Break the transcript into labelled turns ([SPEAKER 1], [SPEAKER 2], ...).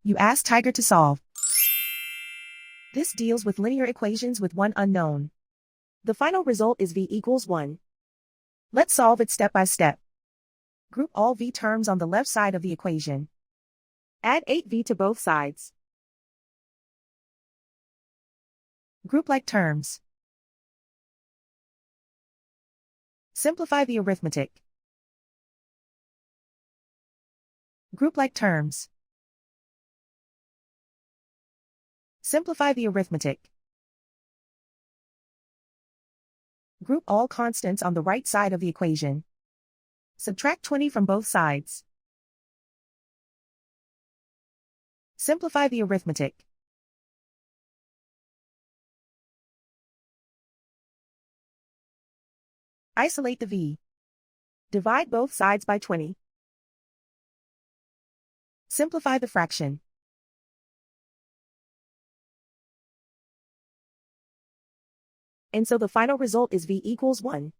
[SPEAKER 1] You ask Tiger to solve. This deals with linear equations with one unknown. The final result is v equals 1. Let's solve it step by step. Group all v terms on the left side of the equation. Add 8v to both sides. Group like terms. Simplify the arithmetic. Group like terms. Simplify the arithmetic. Group all constants on the right side of the equation. Subtract 20 from both sides. Simplify the arithmetic. Isolate the v. Divide both sides by 20. Simplify the fraction. And so the final result is v equals 1.